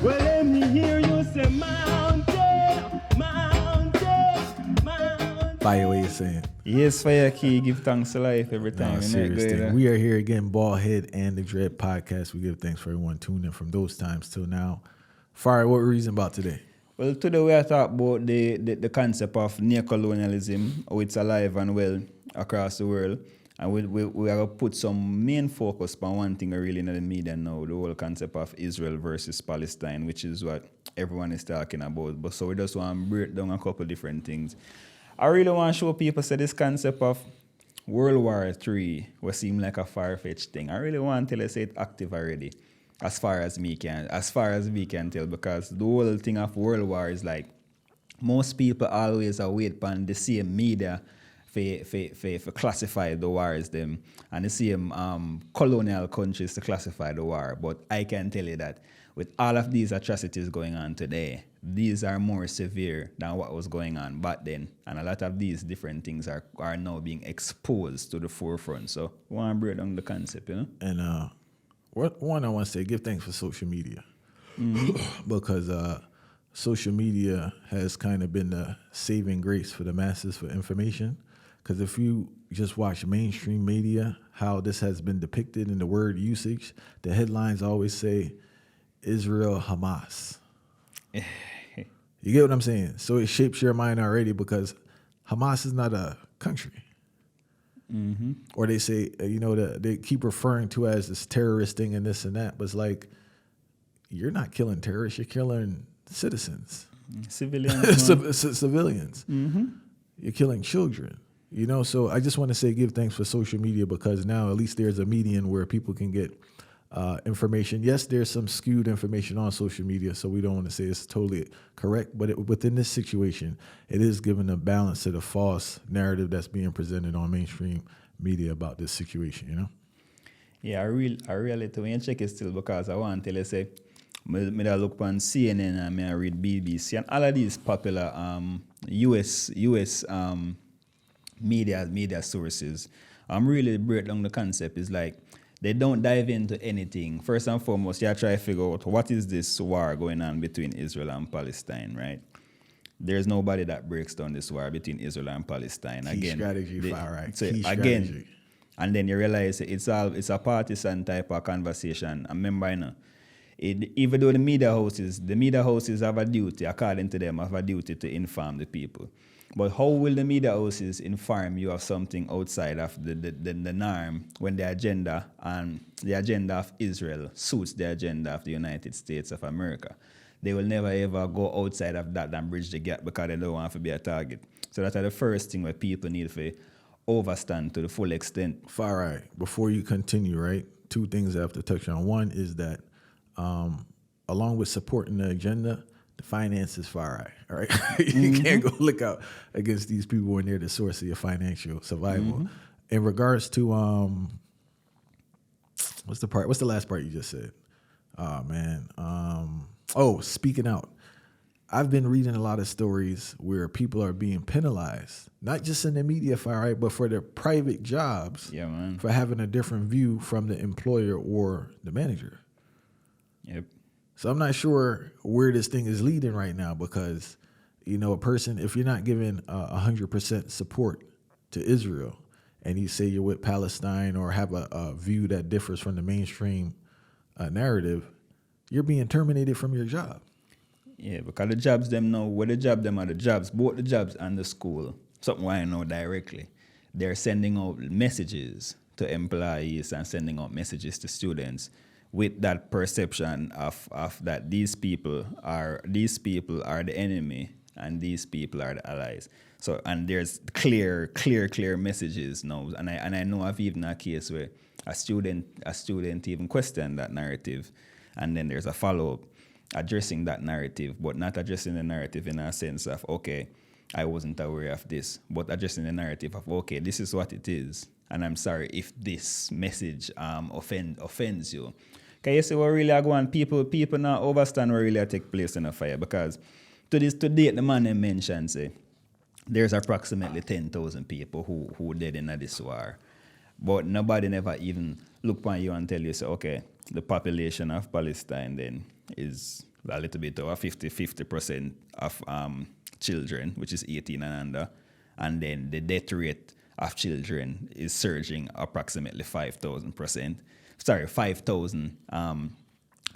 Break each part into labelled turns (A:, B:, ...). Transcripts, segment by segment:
A: Well, let me hear you say mountain, mountain, mountain.
B: Fire way you're saying.
C: Yes, fire key, give thanks to life every time.
B: No, serious thing. We are here again, Ballhead and the Dread Podcast. We give thanks for everyone tuning in from those times till now. Fire, what reason about today?
C: Well, today we are talking about the concept of neocolonialism, how it's alive and well across the world. And we are going to put some main focus on one thing really in the media now, the whole concept of Israel versus Palestine, which is what everyone is talking about. But so we just want to break down a couple different things. I really want to show people say this concept of World War III what seem like a far-fetched thing. I really want to tell you say it's active already, as far as we can tell, because the whole thing of World War is like most people always await upon the same media for classify the wars them and the same colonial countries to classify the war. But I can tell you that with all of these atrocities going on today, these are more severe than what was going on back then. And a lot of these different things are now being exposed to the forefront. So we want to break down the concept, you know?
B: And one I want to say, give thanks for social media. Because social media has kind of been the saving grace for the masses for information. Because if you just watch mainstream media, how this has been depicted in the word usage, the headlines always say, Israel, Hamas. You get what I'm saying? So it shapes your mind already because Hamas is not a country. Mm-hmm. Or they say, they keep referring to as this terrorist thing and this and that, but it's like, you're not killing terrorists, you're killing citizens.
C: Civilians.
B: Civilians. Mm-hmm. You're killing children. So I just want to say give thanks for social media because now at least there's a median where people can get information. Yes, there's some skewed information on social media, so we don't want to say it's totally correct, but within this situation, it is giving a balance to the false narrative that's being presented on mainstream media about this situation,
C: Yeah, I really when you check it still because I want to tell you, say, I look on CNN and I read BBC and all of these popular US media sources. I'm really break down the concept is like they don't dive into anything. First and foremost, you try to figure out what is this war going on between Israel and Palestine, right? There's nobody that breaks down this war between Israel and Palestine.
B: Key strategy, far right.
C: So
B: Key
C: again,
B: strategy.
C: and then you realize it's a partisan type of conversation. And remember, even though the media houses have a duty, according to them, have a duty to inform the people. But how will the media houses inform you of something outside of the norm when the agenda of Israel suits the agenda of the United States of America? They will never ever go outside of that and bridge the gap because they don't want to be a target. So that's the first thing where people need to overstand to the full extent.
B: Far right. Before you continue, right, two things I have to touch on. One is that along with supporting the agenda, the finance is far right, all right? You can't go look out against these people when they're the source of your financial survival. In regards to, what's the last part you just said? Oh, man. Speaking out. I've been reading a lot of stories where people are being penalized, not just in the media, far right, but for their private jobs for having a different view from the employer or the manager.
C: Yep.
B: So I'm not sure where this thing is leading right now because, a person, if you're not giving 100% support to Israel and you say you're with Palestine or have a view that differs from the mainstream narrative, you're being terminated from your job.
C: Yeah, because the jobs them know where the job them are the jobs, both the jobs and the school. Something I know directly. They're sending out messages to employees and sending out messages to students with that perception of that these people are the enemy and these people are the allies. So and there's clear messages now. And I know of even a case where a student even questioned that narrative, and then there's a follow-up addressing that narrative, but not addressing the narrative in a sense of, okay, I wasn't aware of this, but addressing the narrative of, okay, this is what it is, and I'm sorry if this message offends you. Because you see what really are going, people now overstand what really take place in a fire, because to date, the man mentioned, say, there's approximately 10,000 people who dead in this war. But nobody never even look upon you and tell you, say, okay, the population of Palestine then is a little bit over 50% of children, which is 18 and under. And then the death rate of children is surging approximately 5,000%. Sorry, 5,000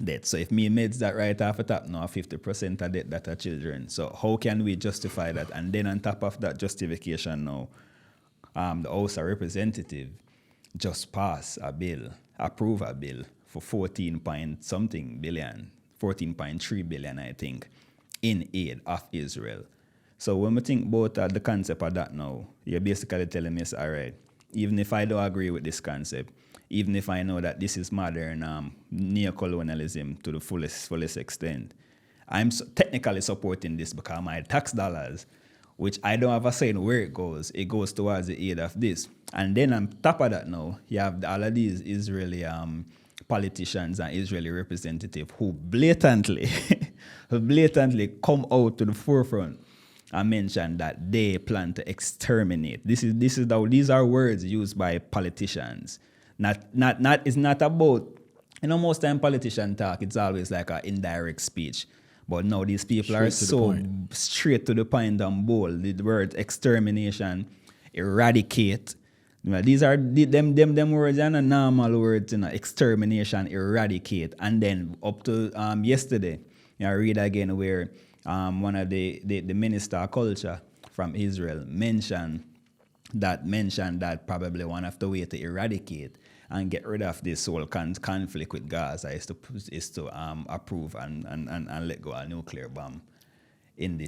C: deaths. So if me meds that right off the top now, 50% of death that are children. So how can we justify that? And then on top of that justification now, the House of Representatives just passed a bill, approve a bill for 14.3 billion, I think, in aid of Israel. So when we think about the concept of that now, you're basically telling me, all right, even if I don't agree with this concept, even if I know that this is modern neocolonialism to the fullest extent, I'm technically supporting this because my tax dollars, which I don't have a say in where it goes towards the aid of this. And then on top of that now, you have all of these Israeli politicians and Israeli representatives who blatantly come out to the forefront and mention that they plan to exterminate. These are words used by politicians. It's not about, most time politician talk, it's always like an indirect speech. But now these people are so straight to the point and bold. The word extermination, eradicate. These are them words are not normal words, extermination, eradicate. And then up to yesterday, I read again where one of the minister of culture from Israel mentioned that probably one of the way to eradicate and get rid of this whole conflict with Gaza is to approve and let go a nuclear bomb in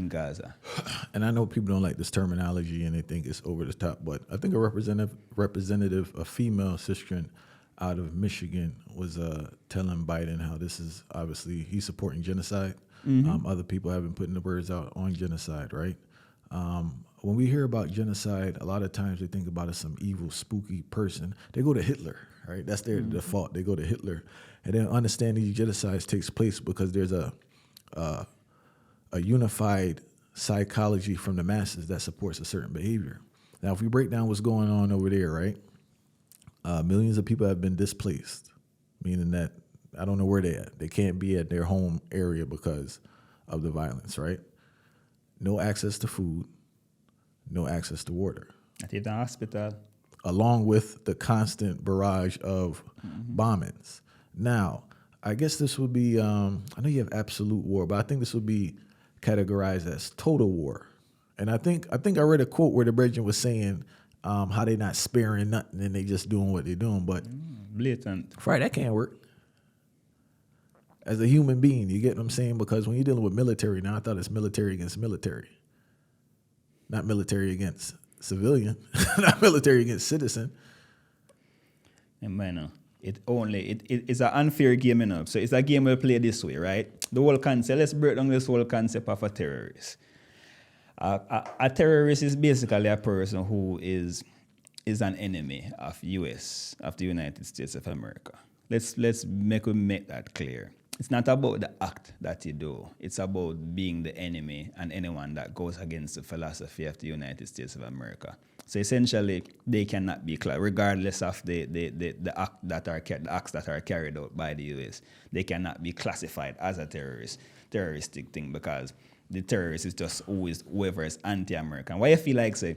C: Gaza.
B: And I know people don't like this terminology and they think it's over the top, but I think a representative, a female cisgen out of Michigan, was telling Biden how this is obviously he's supporting genocide. Mm-hmm. Other people have been putting the words out on genocide, right? When we hear about genocide, a lot of times they think about it as some evil, spooky person. They go to Hitler, right? That's their default. They go to Hitler. And then understanding these genocides takes place because there's a unified psychology from the masses that supports a certain behavior. Now, if we break down what's going on over there, right? Millions of people have been displaced, meaning that I don't know where they're at. They can't be at their home area because of the violence, right? No access to food, no access to water.
C: At the hospital.
B: Along with the constant barrage of bombings. Now, I guess this would be, I know you have absolute war, but I think this would be categorized as total war. And I think I read a quote where the brethren was saying how they not sparing nothing and they just doing what they're doing. But
C: blatant.
B: Right, that can't work. As a human being, you get what I'm saying? Because when you're dealing with military, now I thought it's military against military. Not military against civilian, not military against citizen.
C: And man, it's an unfair game enough. So it's a game we play this way, right? The whole concept, let's break down this whole concept of a terrorist. A terrorist is basically a person who is an enemy of the United States of America. Let's make that clear. It's not about the act that you do. It's about being the enemy and anyone that goes against the philosophy of the United States of America. So essentially, they cannot be, regardless of the acts that are carried out by the U.S., they cannot be classified as a terroristic thing because the terrorist is just always whoever is anti-American. Why I feel like, say,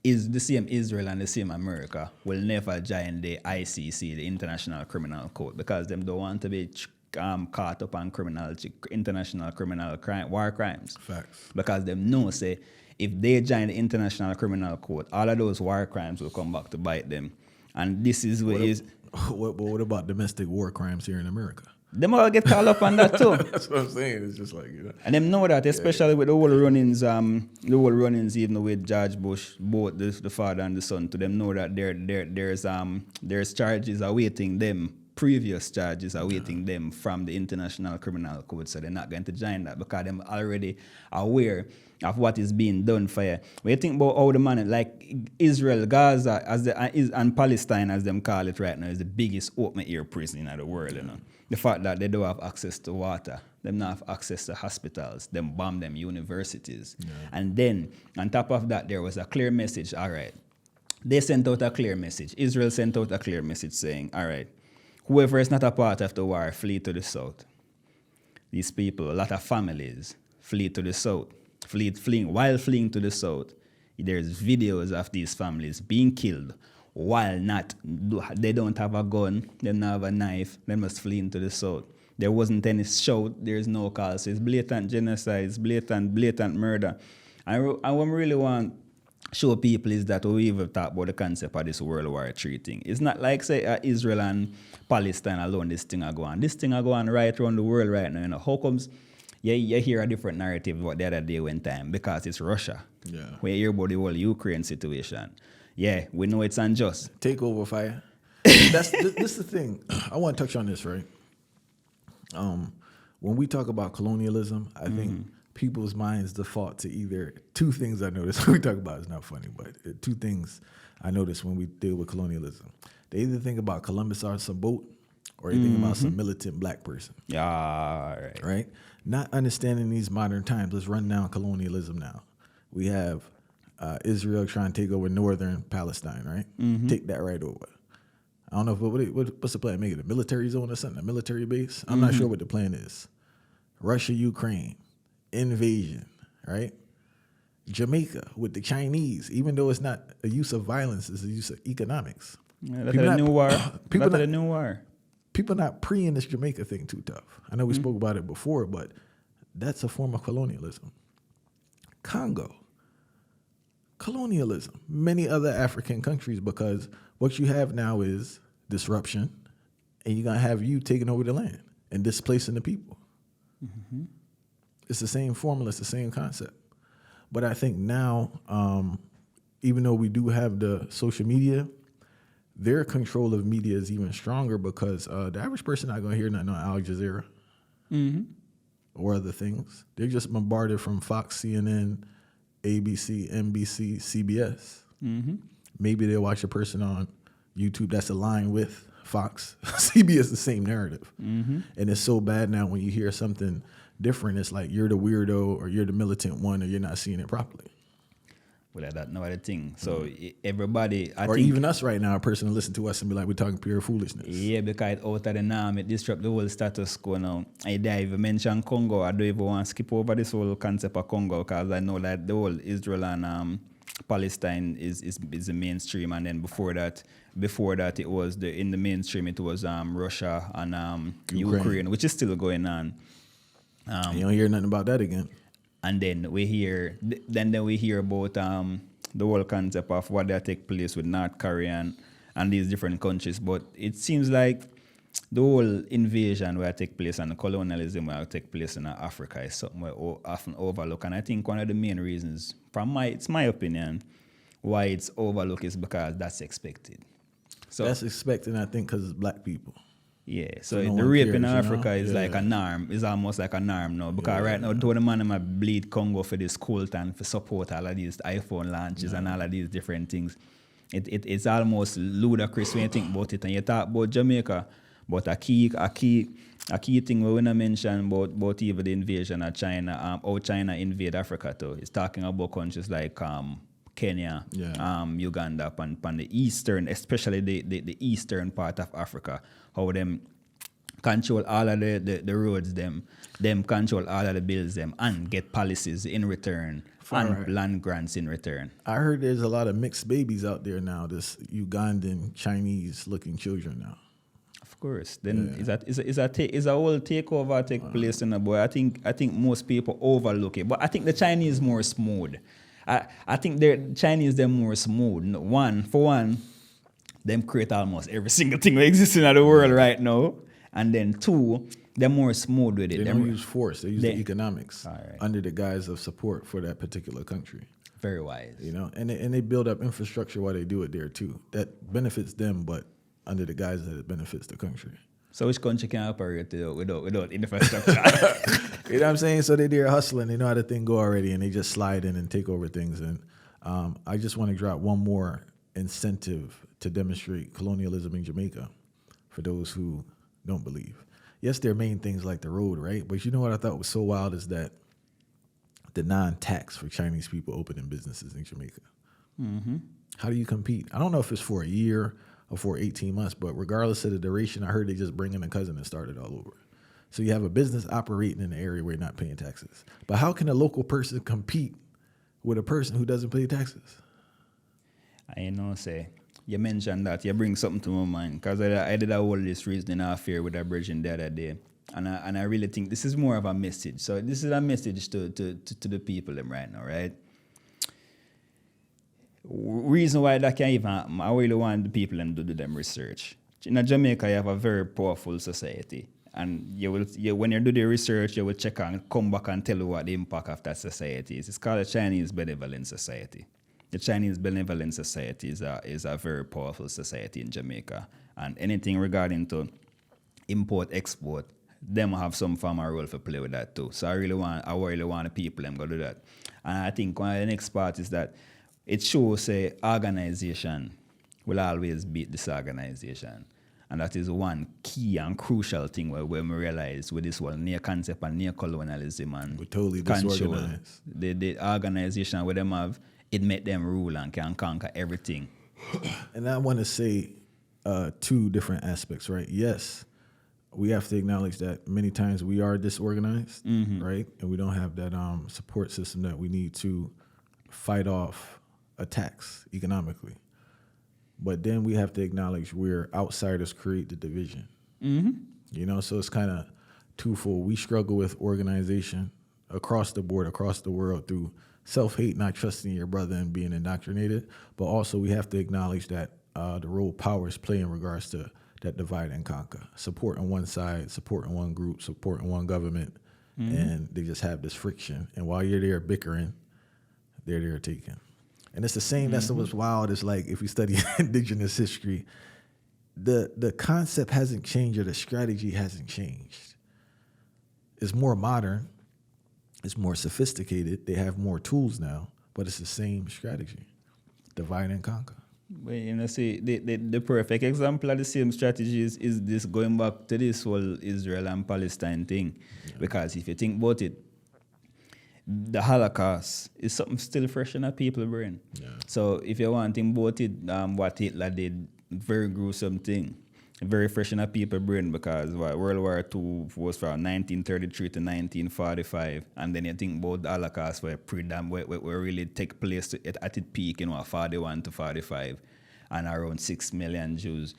C: is the same Israel and the same America will never join the ICC, the International Criminal Court, because them don't want to be caught up on international criminal war crimes.
B: Facts.
C: Because them know, say, if they join the International Criminal Court, all of those war crimes will come back to bite them. And this is
B: what about domestic war crimes here in America?
C: Them all get caught up on that too.
B: That's what I'm saying. It's just like,
C: And them know that, especially with the whole runnings, even with George Bush, both the father and the son, to them know that there's charges awaiting them, previous charges awaiting them from the International Criminal Court, so they're not going to join that because they're already aware of what is being done for you. When you think about how the man, like Israel, Gaza, and Palestine, as them call it right now, is the biggest open-air prison in the world, The fact that they don't have access to water, them not have access to hospitals, them bomb them universities. Yeah. And then, on top of that, there was a clear message, all right. They sent out a clear message. Israel sent out a clear message saying, all right, whoever is not a part of the war, flee to the south. these people, a lot of families, flee to the south. While fleeing to the south, there's videos of these families being killed while they don't have a gun, they don't have a knife, they must flee into the south. There wasn't any shout, there's no call. So it's blatant genocide, it's blatant murder. And what I really want to show people is that we even talk about the concept of this World War III thing. It's not like, say, Israel and Palestine alone, this thing are going. This thing are going right around the world right now. You know, how comes you hear a different narrative about the other day one time? Because it's Russia.
B: Yeah.
C: We hear about the whole Ukraine situation. Yeah, we know it's unjust.
B: Takeover fire. This is the thing. I want to touch on this, right? When we talk about colonialism, I think people's minds default to either two things I notice. We talk about it's not funny, but two things I notice when we deal with colonialism. They either think about Columbus on some boat, or they think about some militant black person.
C: Yeah,
B: Right? Not understanding these modern times. Let's run down colonialism now. We have Israel trying to take over northern Palestine, right? Take that right over. I don't know what's the plan? Make it a military zone or something, a military base? I'm not sure what the plan is. Russia, Ukraine, invasion, right? Jamaica with the Chinese, even though it's not a use of violence, it's a use of economics.
C: Yeah, that's a new war. That's a new war.
B: People not pre-ing this Jamaica thing too tough. I know we spoke about it before, but that's a form of colonialism. Congo, colonialism. Many other African countries, because what you have now is disruption, and you're going to have you taking over the land and displacing the people. It's the same formula, it's the same concept. But I think now, even though we do have the social media, their control of media is even stronger because the average person not going to hear nothing on Al Jazeera or other things. They're just bombarded from Fox, CNN, ABC, NBC, CBS. Maybe they'll watch a person on YouTube that's aligned with Fox. CBS, the same narrative. And it's so bad now when you hear something different, it's like you're the weirdo or you're the militant one or you're not seeing it properly.
C: Well, that's not the thing. So everybody, I
B: or
C: think,
B: even us right now, a person to listen to us and be like, we're talking pure foolishness.
C: Yeah, because out of the norm, it disrupt the whole status quo now. I even mention Congo. I don't even want to skip over this whole concept of Congo because I know that the whole Israel and Palestine is the mainstream, and then before that it was in the mainstream it was Russia and Ukraine, which is still going on.
B: You don't hear nothing about that again.
C: And then we hear about the whole concept of what that take place with North Korea and these different countries. But it seems like the whole invasion where take place and the colonialism where take place in Africa is something we often overlook. And I think one of the main reasons, it's my opinion, why it's overlooked is because that's expected. So
B: that's expected, I think, because it's black people.
C: Yeah, so
B: no
C: the rape
B: cares,
C: in Africa is like
B: Yeah.
C: a norm. It's almost like a norm now. Because right now, the man might bleed Congo for this cult and for support all of these iPhone launches and all of these different things. It's almost ludicrous when you think about it. And you talk about Jamaica, but a key thing we want to mention about even the invasion of China, how China invade Africa too. It's talking about countries like Kenya, Uganda, and the eastern, especially the eastern part of Africa, how them control all of the roads, them control all of the bills, and get policies in return, land grants in return. I
B: heard there's a lot of mixed babies out there now, this Ugandan, Chinese-looking children now.
C: Of course. Then is a whole takeover take place in a boy. I think most people overlook it, but I think the Chinese more smooth. I think the Chinese they're more smooth. For one, them create almost every single thing that exists in the world right now, and then two, they're more smooth with it.
B: They don't use force; they use the economics under the guise of support for that particular country.
C: Very wise,
B: and they build up infrastructure while they do it there too. That benefits them, but under the guise that it benefits the country.
C: So which country can operate without infrastructure?
B: You know what I'm saying? So they're there hustling. They know how the thing go already, and they just slide in and take over things. And I just want to drop one more incentive to demonstrate colonialism in Jamaica for those who don't believe. Yes, there are main things like the road, right? But you know what I thought was so wild is that the non-tax for Chinese people opening businesses in Jamaica. How do you compete? I don't know if it's for a year or for 18 months, but regardless of the duration, I heard they just bring in a cousin and start it all over. So you have a business operating in an area where you're not paying taxes. But how can a local person compete with a person who doesn't pay taxes?
C: Say, you mentioned that, you bring something to my mind, because I did a whole this reasoning affair with a bridging the other day, and I really think this is more of a message. So this is a message to the people them right now, right? Reason why that can even happen, I really want the people them to do them research. In Jamaica, you have a very powerful society. And when you do the research, you will check and come back and tell you what the impact of that society is. It's called the Chinese Benevolent Society. The Chinese Benevolent Society is a very powerful society in Jamaica. And anything regarding to import, export, them have some form of role to play with that too. So I really want the people them go do that. And I think one of the next part is that it shows organization will always beat disorganization. And that is one key and crucial thing where we realize with this whole near concept and neo-colonialism and
B: we're totally
C: control.
B: disorganized.
C: The organization where them have, it make them rule and can conquer everything.
B: And I want to say two different aspects, right? Yes, we have to acknowledge that many times we are disorganized, right? And we don't have that support system that we need to fight off attacks economically. But then we have to acknowledge where outsiders create the division. You know, so it's kind of twofold. We struggle with organization across the board, across the world through self-hate, not trusting your brother and being indoctrinated. But also we have to acknowledge that the role powers play in regards to that divide and conquer. Support on one side, support on one group, support on one government, and they just have this friction. And while you're there bickering, they're there taking. And it's the same, that's what's wild, it's like if we study indigenous history, the concept hasn't changed or the strategy hasn't changed. It's more modern, it's more sophisticated, they have more tools now, but it's the same strategy, divide and conquer.
C: Well, see, the perfect example of the same strategy is this, going back to this whole Israel and Palestine thing. Yeah. Because if you think about it, the Holocaust is something still fresh in our people's brain. Yeah. So if you want to think about it, what Hitler did, very gruesome thing, very fresh in our people's brain, because World War II was from 1933 to 1945, and then you think about the Holocaust where really take place at its peak, 41 to 45, and around 6 million Jews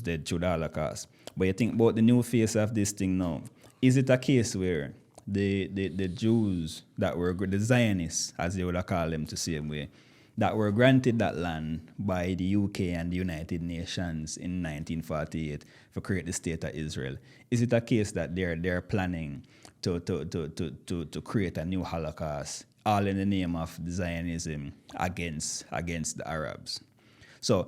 C: dead through the Holocaust. But you think about the new face of this thing now. Is it a case where the Jews that were the Zionists, as they would have called them the same way, that were granted that land by the UK and the United Nations in 1948 to create the state of Israel, is it a case that they're planning to create a new Holocaust, all in the name of Zionism against the Arabs? So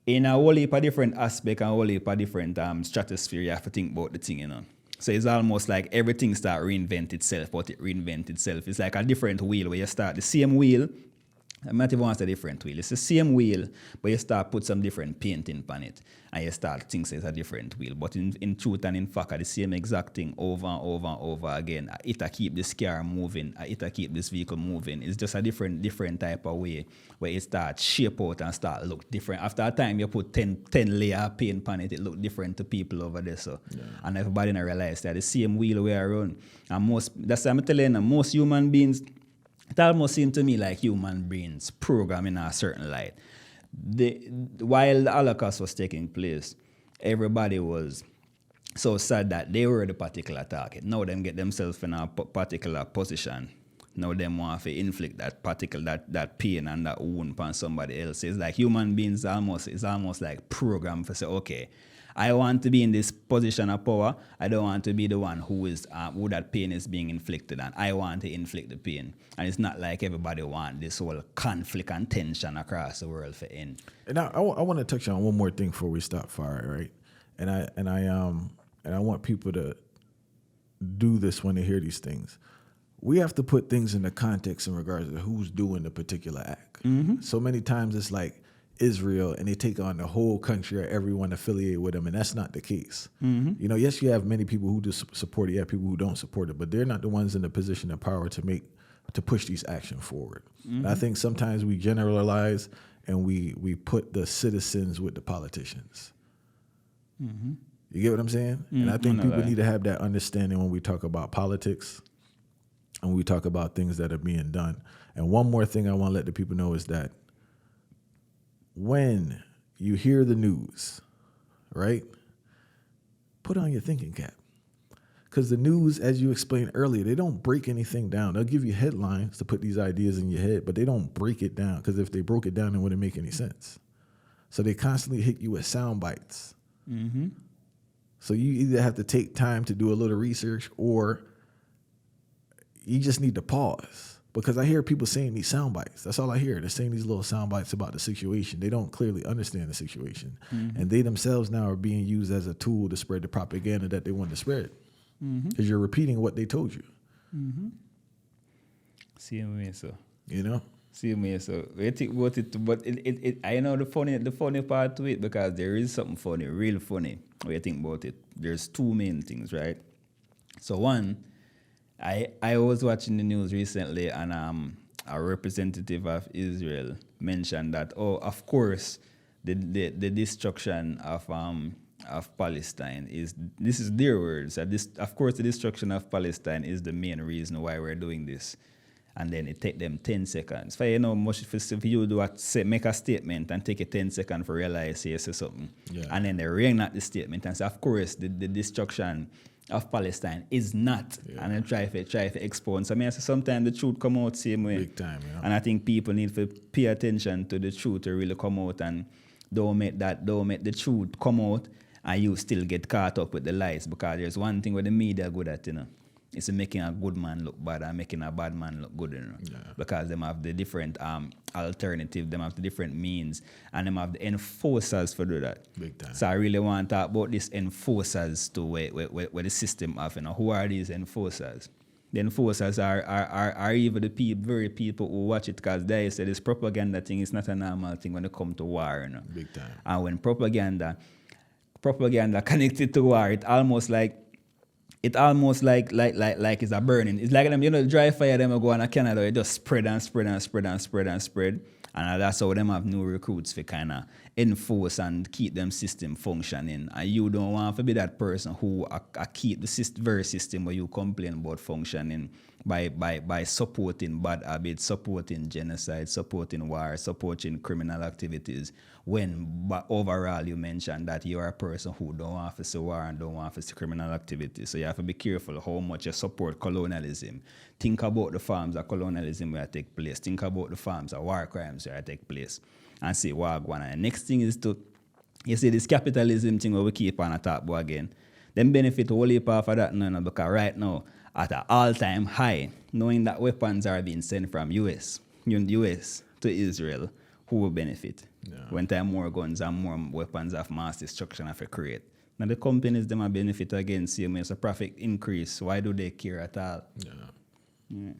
C: in a whole heap of different aspects and a whole heap of different stratosphere, you have to think about the thing, So it's almost like everything start reinvent itself, but it reinvent itself. It's like a different wheel where you start the same wheel. I'm not even want to say different wheel. It's the same wheel, but you start put some different painting on it, and you start think it's a different wheel. But in truth and in fact, the same exact thing over and over and over again. It'll keep this car moving. It'll keep this vehicle moving. It's just a different type of way where it starts shape out and start look different. After a time, you put 10 layer of paint on it, it look different to people over there. So, and everybody not realize that the same wheel we are on. And that's what I'm telling you, most human beings, it almost seems to me like human brains program in a certain light. While the Holocaust was taking place, everybody was so sad that they were the particular target. Now them get themselves in a particular position. Now them want to inflict that pain and that wound upon somebody else. It's like human beings it's almost like programmed to say, okay, I want to be in this position of power. I don't want to be the one who that pain is being inflicted on. I want to inflict the pain. And it's not like everybody want this whole conflict and tension across the world for end.
B: And I want to touch on one more thing before we stop fire, right? And I want people to do this when they hear these things. We have to put things in the context in regards to who's doing the particular act. Mm-hmm. So many times it's like Israel, and they take on the whole country or everyone affiliated with them, and that's not the case. Mm-hmm. Yes, you have many people who just support it, you have people who don't support it, but they're not the ones in the position of power to push these actions forward. Mm-hmm. And I think sometimes we generalize and we put the citizens with the politicians. Mm-hmm. You get what I'm saying? And I think people need to have that understanding when we talk about politics and we talk about things that are being done. And one more thing I want to let the people know is that when you hear the news, right, put on your thinking cap. Because the news, as you explained earlier, they don't break anything down. They'll give you headlines to put these ideas in your head, but they don't break it down. Because if they broke it down, it wouldn't make any sense. So they constantly hit you with sound bites.
C: Mm-hmm.
B: So you either have to take time to do a little research or you just need to pause. Because I hear people saying these sound bites. That's all I hear. They're saying these little sound bites about the situation. They don't clearly understand the situation. Mm-hmm. And they themselves now are being used as a tool to spread the propaganda that they want to spread. Because you're repeating what they told you.
C: Mm-hmm. Same way, so.
B: You know?
C: Same way, so. I think about it, but I know the funny part to it, because there is something funny, real funny, when you think about it. There's two main things, right? So one, I was watching the news recently, and a representative of Israel mentioned that, of course, the destruction of Palestine this is their words. Of course, the destruction of Palestine is the main reason why we're doing this. And then it take them 10 seconds. For much if you make a statement and take a 10 seconds for realize you say something. Yeah. And then they reenact the statement and say, of course, the destruction of Palestine is not. Yeah. And then try to expose. So I mean, sometimes the truth come out same way.
B: Big time, yeah.
C: And I think people need to pay attention to the truth to really come out, and don't make the truth come out and you still get caught up with the lies. Because there's one thing where the media good at, it's making a good man look bad and making a bad man look good, Yeah. Because them have the different alternative, them have the different means, and them have the enforcers for do that.
B: Big time.
C: So I really want to talk about these enforcers to where the system have. Who are these enforcers? The enforcers are even the very people who watch it, because they say this propaganda thing is not a normal thing when it comes to war.
B: Big time.
C: And when propaganda connected to war, it almost like it's a burning. It's like them, dry fire, them go on Canada, it just spread and spread and spread and spread and spread. And that's how them have new recruits for kind of enforce and keep them system functioning. And you don't want to be that person who keep the very system where you complain about functioning by supporting bad habits, supporting genocide, supporting war, supporting criminal activities, when overall you mentioned that you are a person who don't want to see war and don't want to see criminal activities. So you have to be careful how much you support colonialism. Think about the forms of colonialism where take place. Think about the forms of war crimes where take place. And see what going on. And next thing is you see this capitalism thing where we keep on a top about again. Them benefit whole heap of that now, because right now, at an all-time high, knowing that weapons are being sent from US to Israel, who will benefit? Yeah. When time more guns and more weapons of mass destruction have to create. Now the companies, them are benefit again, see, it's a profit increase. Why do they care at all?
B: Yeah.
C: Yeah.